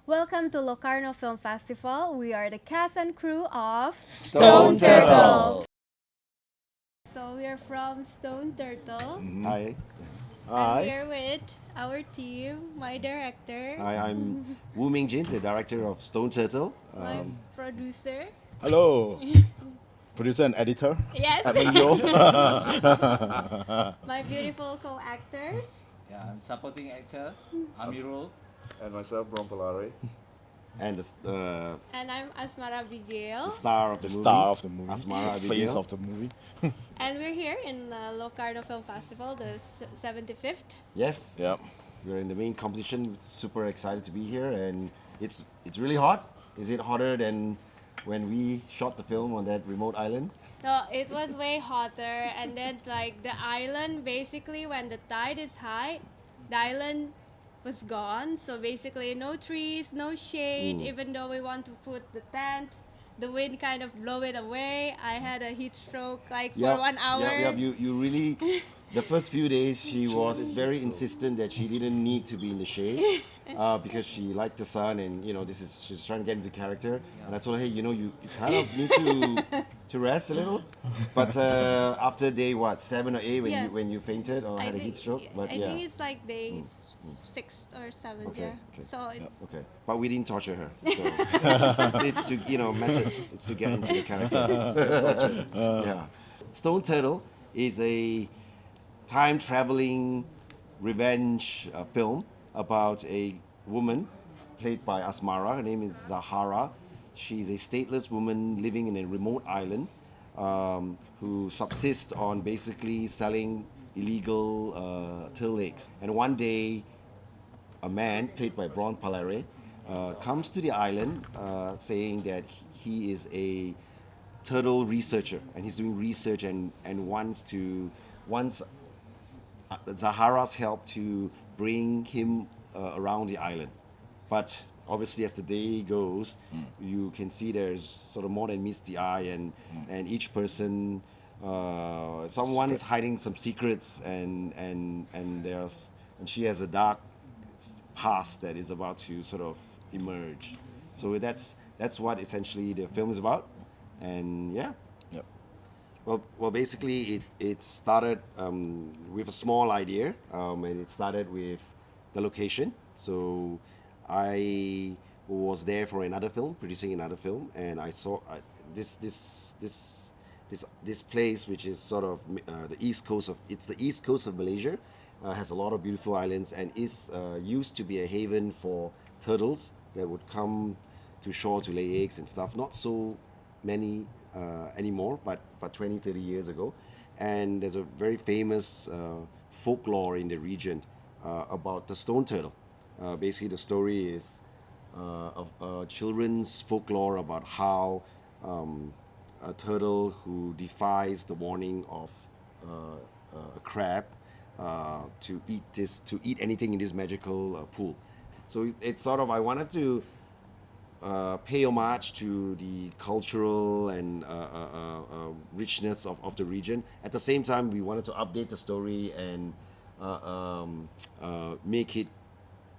Welcome to Locarno Film Festival. We are the cast and crew of Stone Turtle. So we are from Stone Turtle. Hi. I'm here with our team, my director, Hi, I'm Ming, the director of Stone Turtle. my producer. Hello, producer and editor. Yes. Edmund Yeo. My beautiful co-actors. Yeah, I'm supporting actor, Amerul. And myself, Bront, Palarae. And And I'm Asmara Abigail. the star of the movie. Star of the movie. Asmara Face Abigail. of the movie. And we're here in Locarno Film Festival, the 75th. Yes. Yep. We're in the main competition. Super excited to be here, and it's really hot. Is it hotter than when we shot the film on that remote island? No, it was way hotter, and then like the island, basically when the tide is high, the island was gone. So basically no trees, no shade. Even though we want to put the tent, the wind kind of blow it away. I had a heat stroke like for 1 hour. Yep. You really. The first few days, she was very insistent that she didn't need to be in the shade because she liked the sun, and she's trying to get into character. And I told her, hey, you kind of need to rest a little. But after day 7 or 8 when you fainted or had a heat stroke, but I think it's like day 6 or 7. Okay, Yeah. okay. So it's, okay, but we didn't torture her. So it's to method. It's to get into the character. Yeah. Stone Turtle is a time-traveling revenge film about a woman played by Asmara. Her name is Zahara. She's a stateless woman living in a remote island who subsists on basically selling illegal till eggs. And one day, a man played by Bront Palarae comes to the island saying that he is a turtle researcher, and he's doing research and wants Zahara's help to bring him around the island. But obviously, as the day goes, you can see there's sort of more than meets the eye, and each person, someone is hiding some secrets, and she has a dark past that is about to sort of emerge. So that's what essentially the film is about, and yeah. Yep. Well, basically, it started with a small idea, and it started with the location. So I was there for another film, producing another film, and I saw this place, which is sort of the east coast of Malaysia, has a lot of beautiful islands, and is used to be a haven for turtles that would come to shore to lay eggs and stuff. Not so many anymore, but 20, 30 years ago. And there's a very famous folklore in the region about the stone turtle. Basically, the story is of children's folklore about how a turtle who defies the warning of a crab to eat anything in this magical pool. So it's sort of, I wanted to pay homage to the cultural and richness of the region. At the same time, we wanted to update the story and make it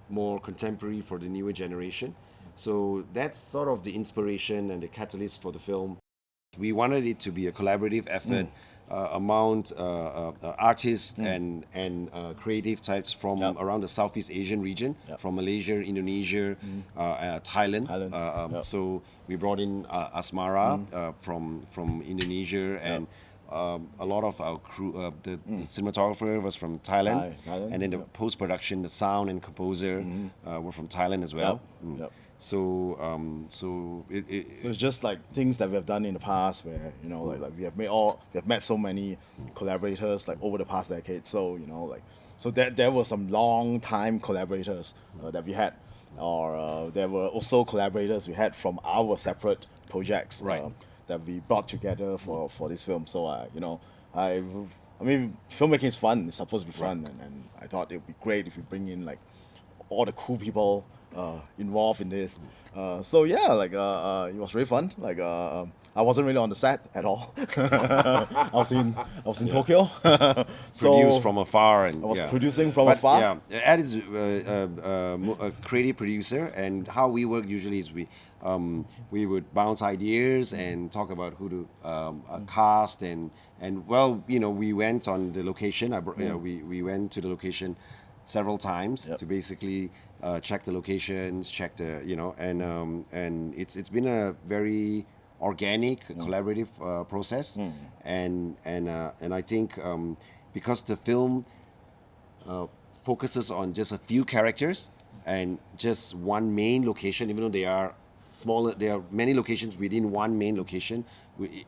more contemporary for the newer generation. So that's sort of the inspiration and the catalyst for the film. We wanted it to be a collaborative effort among artists and creative types from around the Southeast Asian region, from Malaysia, Indonesia, Thailand. So we brought in Asmara from Indonesia, and a lot of our crew, the cinematographer was from Thailand, and then the post-production, the sound and composer were from Thailand as well. So it's just like things that we have done in the past, where like we have met so many collaborators like over the past decade. So so there were some long time collaborators that we had, or there were also collaborators we had from our separate projects that we brought together for this film. So I mean, filmmaking is fun. It's supposed to be fun, and I thought it would be great if we bring in like all the cool people involved in this. So yeah, like it was really fun. Like I wasn't really on the set at all. I was in Tokyo. So Produced from afar, and I was yeah. producing from But, afar. Yeah, Ed is a creative producer, and how we work usually is we would bounce ideas and talk about who to cast, and well, you know, we went on the location. We went to the location several times Yep. to basically check the locations, check the, you know, and it's been a very organic, collaborative process, and I think because the film focuses on just a few characters and just one main location, even though they are smaller, there are many locations within one main location.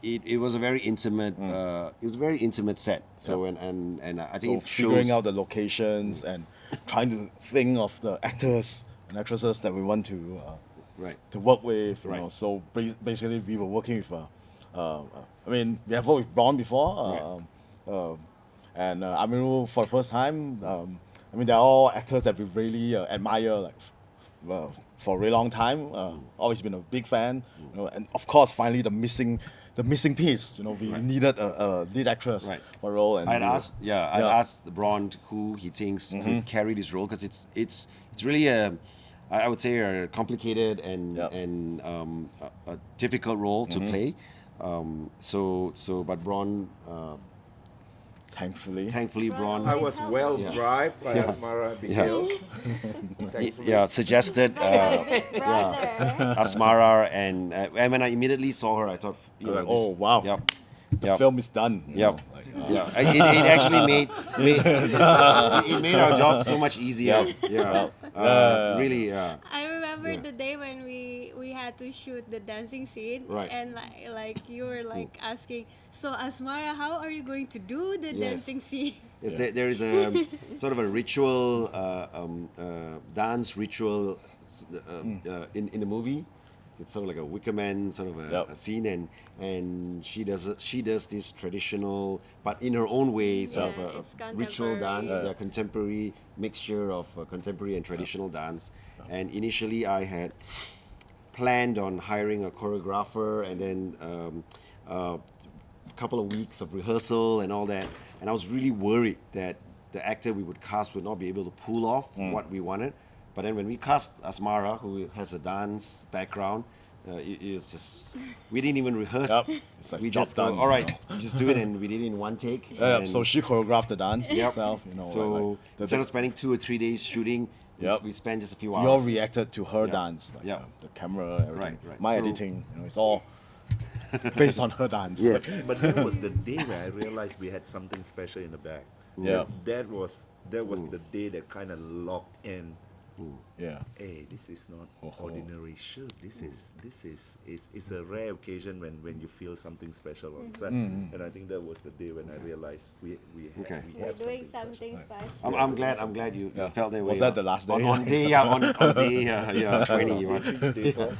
It was a very intimate. It was a very intimate set. So and I think So it figuring shows. out the locations and trying to think of the actors and actresses that we want to Right. to work with. You Right. know, so basically we were working with. I mean, we have worked with Bront before, and Amerul for the first time. I mean, they're all actors that we really admire, like for a really long time. Always been a big fan. You know, and of course, finally the missing piece. You know, we needed a lead actress Right. for a role, and I'd we were- asked, I'd asked Bront who he thinks could carry this role, because it's really I would say a complicated and Yep. a difficult role to play. But Bront, thankfully, Bront, I was well Yeah. bribed by Asmara, Abigail. Thankfully. suggested Brother. Asmara, and when I immediately saw her, I thought, you know, like, oh, wow. yep, the yep. film is done. you Yep. know, like, Yeah, it actually made our job so much easier. Yeah, really. I remember Yeah. the day when we had to shoot the dancing scene, Right. and like you were like asking, so Asmara, how are you going to do the Yes. dancing scene? Yes, there is a sort of a ritual, dance ritual in the movie. It's sort of like a Wicker Man sort of a scene, and she does this traditional, but in her own way, sort Yeah, of it's a ritual dance, contemporary. contemporary mixture of contemporary and traditional dance. And initially, I had planned on hiring a choreographer, and then a couple of weeks of rehearsal and all that. And I was really worried that the actor we would cast would not be able to pull off what we wanted. But then when we cast Asmara, who has a dance background, it's just, we didn't even rehearse. Yep. It's like We job just go, done, all right, you just do it, and we did it in one take. Yeah, and so she choreographed the dance Yep. herself. You know, so like instead of spending 2 or 3 days shooting, Yep. we spent just a few we all hours. reacted to her Yeah. dance, like, Yeah. the camera, everything. Right. My So- editing, you know, it's all based on her dance. Yes. But that was the day where I realized we had something special in the bag. Yeah. That was the day that kind of locked in. Yeah. Hey, this is not Oh. ordinary shoot. This is it's a rare occasion when you feel something special on set. Mm-hmm. And I think that was the day when I realized we Okay. We're have doing something special. something special. I'm glad you Yeah. felt that way. Was that the last day? On day, on day, 20. Day four.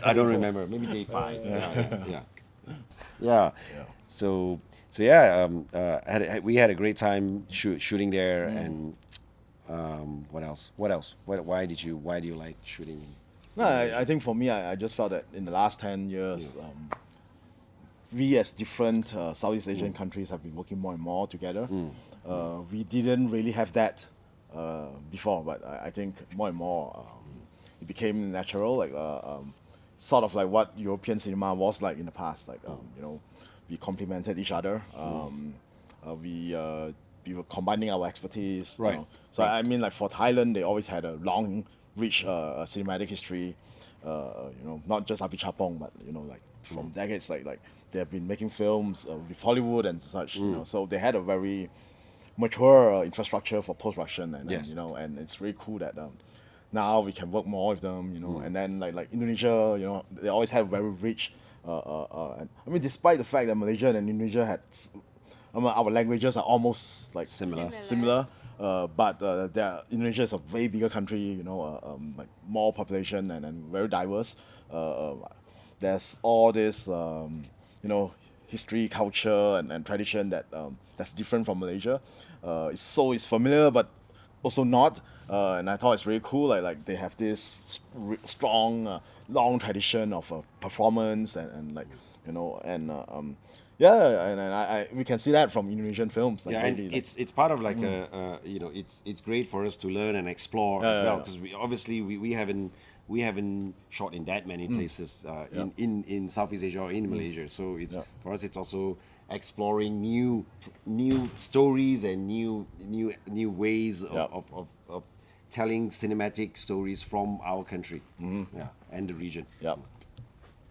I don't remember. Maybe day 5. Yeah. Yeah. So we had a great time shooting there, and what else? Why do you like shooting? No, I think for me, I just felt that in the last 10 years, we as different Southeast Asian countries have been working more and more together. We didn't really have that before, but I think more and more it became natural, like sort of like what European cinema was like in the past. Like you know, we complemented each other. We were combining our expertise. you Right. know. So I mean, like for Thailand, they always had a long, rich cinematic history. You know, not just Apichapong, but you know, like from decades, like they have been making films with Hollywood and such. You know, so they had a very mature infrastructure for post-production, and Yes. you know, and it's really cool that now we can work more with them. You know, and then like Indonesia, you know, they always had very rich. And, I mean, despite the fact that Malaysia and Indonesia had, our languages are almost like Similar. similar. But Indonesia is a way bigger country, you know, like more population and very diverse. There's all this, you know, history, culture, and tradition that that's different from Malaysia. It's familiar, but also not. and I thought it's really cool. Like they have this strong, long tradition of performance and like yeah, and I we can see that from Indonesian films. Like, Yeah, and really, like, it's part of like it's great for us to learn and explore as well, because we haven't shot in that many places in Southeast Asia or in Malaysia. So it's for us, it's also exploring new stories and new ways of telling cinematic stories from our country, and the region. yeah.